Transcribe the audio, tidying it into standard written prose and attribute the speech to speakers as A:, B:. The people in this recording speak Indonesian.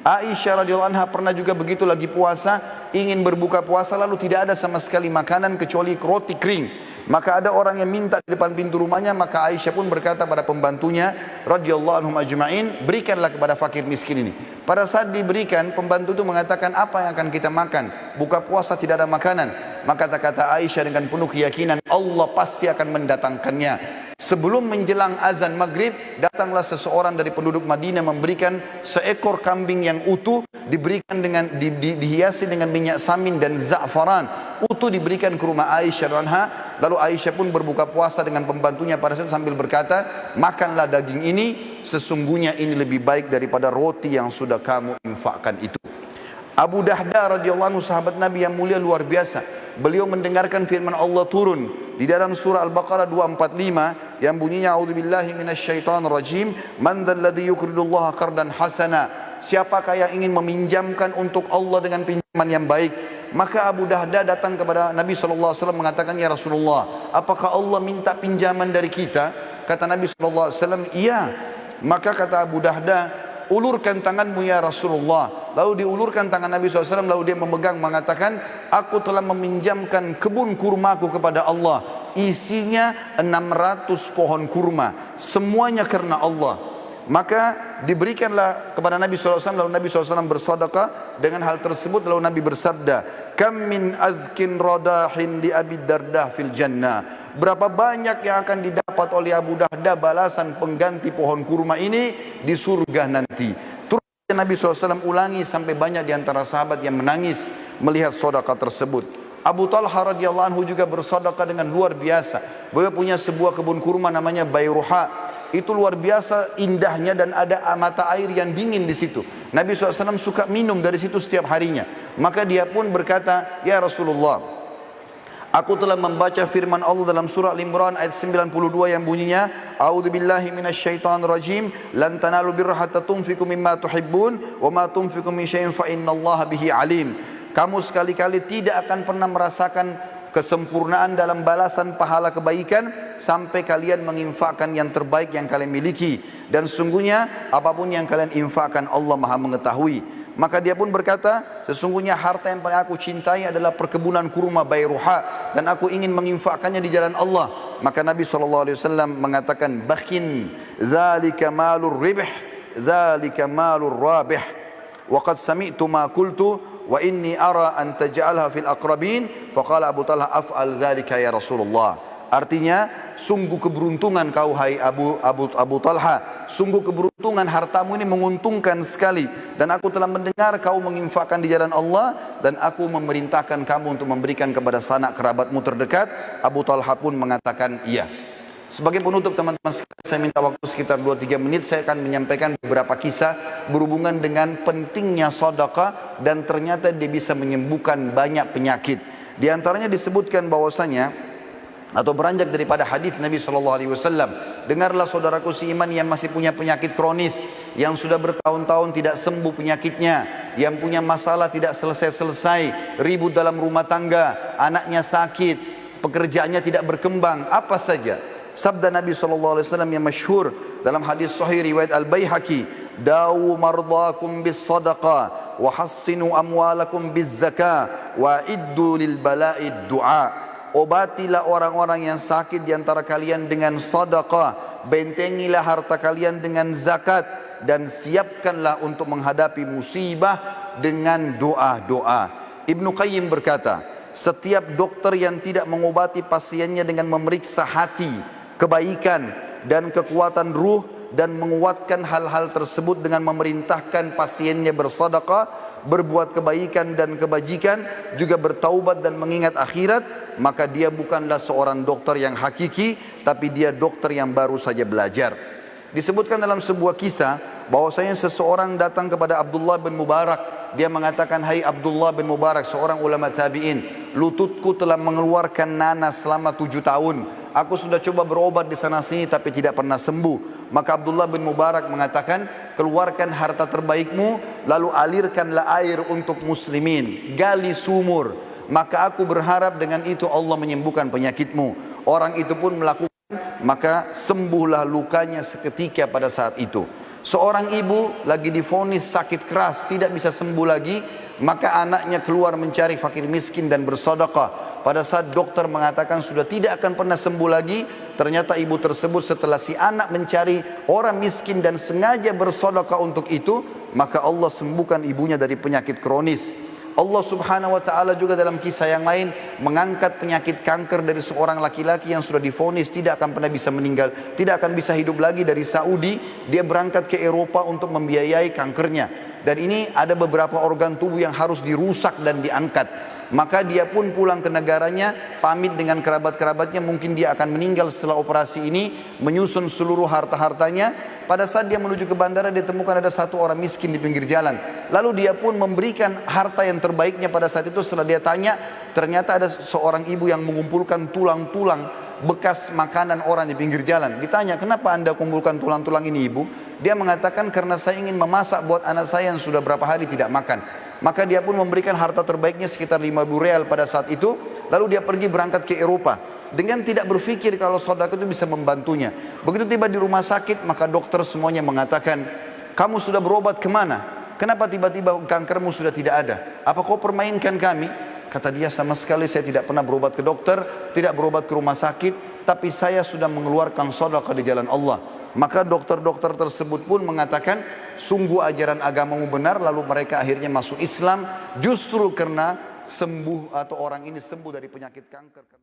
A: Aisyah radhiyallahu anha pernah juga begitu lagi puasa, ingin berbuka puasa lalu tidak ada sama sekali makanan kecuali roti kering. Maka ada orang yang minta di depan pintu rumahnya, maka Aisyah pun berkata pada pembantunya radhiyallahu anhum ajma'in, berikanlah kepada fakir miskin ini. Pada saat diberikan, pembantu itu mengatakan, apa yang akan kita makan? Buka puasa tidak ada makanan. Maka kata Aisyah dengan penuh keyakinan, Allah pasti akan mendatangkannya. Sebelum menjelang azan maghrib, datanglah seseorang dari penduduk Madinah memberikan seekor kambing yang utuh, diberikan dengan dihiasi dengan minyak samin dan za'faran, utuh diberikan ke rumah Aisyah anha. Lalu Aisyah pun berbuka puasa dengan pembantunya pada saat sambil berkata, makanlah daging ini, sesungguhnya ini lebih baik daripada roti yang sudah kamu infakkan itu. Abu Dahda radhiyallahu anhu, sahabat Nabi yang mulia luar biasa. Beliau mendengarkan firman Allah turun di dalam surah Al-Baqarah 245 yang bunyinya, a'udzubillahi minasyaitonir rajim, man dzalladzi yuqridullaha qardan hasana. Siapakah yang ingin meminjamkan untuk Allah dengan pinjaman yang baik? Maka Abu Dahda datang kepada Nabi SAW mengatakan, ya Rasulullah, apakah Allah minta pinjaman dari kita? Kata Nabi SAW, iya. Maka kata Abu Dahda, ulurkan tanganmu ya Rasulullah. Lalu diulurkan tangan Nabi SAW, lalu dia memegang mengatakan, aku telah meminjamkan kebun kurmaku kepada Allah, isinya 600 pohon kurma, semuanya karena Allah. Maka diberikanlah kepada Nabi SAW, lalu Nabi SAW bersedekah dengan hal tersebut. Lalu Nabi bersabda, kam min azkin radahin di Abi Dardah fil jannah. Berapa banyak yang akan didapat oleh Abu Dahda balasan pengganti pohon kurma ini di surga nanti. Terus Nabi SAW ulangi sampai banyak di antara sahabat yang menangis melihat sedekah tersebut. Abu Talha radhiyallahu anhu juga bersedekah dengan luar biasa. Beliau punya sebuah kebun kurma namanya Bayruha. Itu luar biasa indahnya dan ada mata air yang dingin di situ. Nabi SAW suka minum dari situ setiap harinya. Maka dia pun berkata, ya Rasulullah, aku telah membaca firman Allah dalam surah Al-Imran ayat 92 yang bunyinya, a'udzubillahi minasyaitonirrajim, lan tanalu birra hatta tunfiqu mimma tuhibbun wa ma tunfiqu min syai'in fa innallaha bihi alim. Kamu sekali-kali tidak akan pernah merasakan kesempurnaan dalam balasan pahala kebaikan sampai kalian menginfakkan yang terbaik yang kalian miliki, dan sungguhnya apapun yang kalian infakkan Allah Maha mengetahui. Maka dia pun berkata, sesungguhnya harta yang paling aku cintai adalah perkebunan kurma Bayruha, dan aku ingin menginfakkannya di jalan Allah. Maka Nabi SAW mengatakan, bakhin dzalika malur ribh, dzalika malur rabih, wa qad sami'tu ma qultu wa inni ara an taj'alha fil aqrabin. Faqala Abu Talha, af'al dzalika ya Rasulullah. Artinya, sungguh keberuntungan kau hai Abu Talha, sungguh keberuntungan, hartamu ini menguntungkan sekali, dan aku telah mendengar kau menginfakkan di jalan Allah, dan aku memerintahkan kamu untuk memberikan kepada sanak kerabatmu terdekat. Abu Talha pun mengatakan iya. Sebagai penutup teman-teman sekalian, saya minta waktu sekitar 2-3 menit. Saya akan menyampaikan beberapa kisah berhubungan dengan pentingnya sedekah, dan ternyata dia bisa menyembuhkan banyak penyakit. Di antaranya disebutkan bahwasanya, atau beranjak daripada hadis Nabi SAW, dengarlah saudaraku seiman yang masih punya penyakit kronis, yang sudah bertahun-tahun tidak sembuh penyakitnya, yang punya masalah tidak selesai-selesai, ribut dalam rumah tangga, anaknya sakit, pekerjaannya tidak berkembang, apa saja. Sabda Nabi SAW yang masyhur dalam hadis sahih riwayat Al-Baihaqi, dawu mardakum bis sadaqah wa hassinu amwalakum biz zakah wa iddu lil bala'id du'a. Obatilah orang-orang yang sakit di antara kalian dengan sedekah, bentengilah harta kalian dengan zakat, dan siapkanlah untuk menghadapi musibah dengan doa-doa. Ibnu Qayyim berkata, setiap dokter yang tidak mengobati pasiennya dengan memeriksa hati, kebaikan dan kekuatan ruh, dan menguatkan hal-hal tersebut dengan memerintahkan pasiennya bersedekah, berbuat kebaikan dan kebajikan, juga bertaubat dan mengingat akhirat, maka dia bukanlah seorang dokter yang hakiki, tapi dia dokter yang baru saja belajar. Disebutkan dalam sebuah kisah bahwasanya seseorang datang kepada Abdullah bin Mubarak. Dia mengatakan, hai Abdullah bin Mubarak, seorang ulama tabi'in, lututku telah mengeluarkan nanas selama 7 tahun. Aku sudah coba berobat di sana sini tapi tidak pernah sembuh. Maka Abdullah bin Mubarak mengatakan, keluarkan harta terbaikmu, lalu alirkanlah air untuk muslimin, gali sumur, maka aku berharap dengan itu Allah menyembuhkan penyakitmu. Orang itu pun melakukan, maka sembuhlah lukanya seketika pada saat itu. Seorang ibu lagi divonis sakit keras, tidak bisa sembuh lagi, maka anaknya keluar mencari fakir miskin dan bersedekah. Pada saat dokter mengatakan sudah tidak akan pernah sembuh lagi, ternyata ibu tersebut setelah si anak mencari orang miskin dan sengaja bersedekah untuk itu, maka Allah sembuhkan ibunya dari penyakit kronis. Allah subhanahu wa ta'ala juga dalam kisah yang lain mengangkat penyakit kanker dari seorang laki-laki yang sudah divonis tidak akan pernah bisa meninggal, tidak akan bisa hidup lagi. Dari Saudi dia berangkat ke Eropa untuk membiayai kankernya, dan ini ada beberapa organ tubuh yang harus dirusak dan diangkat. Maka dia pun pulang ke negaranya, pamit dengan kerabat-kerabatnya, mungkin dia akan meninggal setelah operasi ini, menyusun seluruh harta-hartanya. Pada saat dia menuju ke bandara, dia temukan ada satu orang miskin di pinggir jalan. Lalu dia pun memberikan harta yang terbaiknya pada saat itu. Setelah dia tanya, ternyata ada seorang ibu yang mengumpulkan tulang-tulang bekas makanan orang di pinggir jalan. Ditanya, kenapa anda kumpulkan tulang-tulang ini ibu? Dia mengatakan, karena saya ingin memasak buat anak saya yang sudah berapa hari tidak makan. Maka dia pun memberikan harta terbaiknya sekitar 5.000 real pada saat itu. Lalu dia pergi berangkat ke Eropa dengan tidak berpikir kalau sedekah itu bisa membantunya. Begitu tiba di rumah sakit, maka dokter semuanya mengatakan, kamu sudah berobat kemana? Kenapa tiba-tiba kankermu sudah tidak ada? Apa kau permainkan kami? Kata dia, sama sekali saya tidak pernah berobat ke dokter, tidak berobat ke rumah sakit, tapi saya sudah mengeluarkan sedekah di jalan Allah. Maka dokter-dokter tersebut pun mengatakan, sungguh ajaran agamamu benar. Lalu mereka akhirnya masuk Islam justru karena sembuh, atau orang ini sembuh dari penyakit kanker.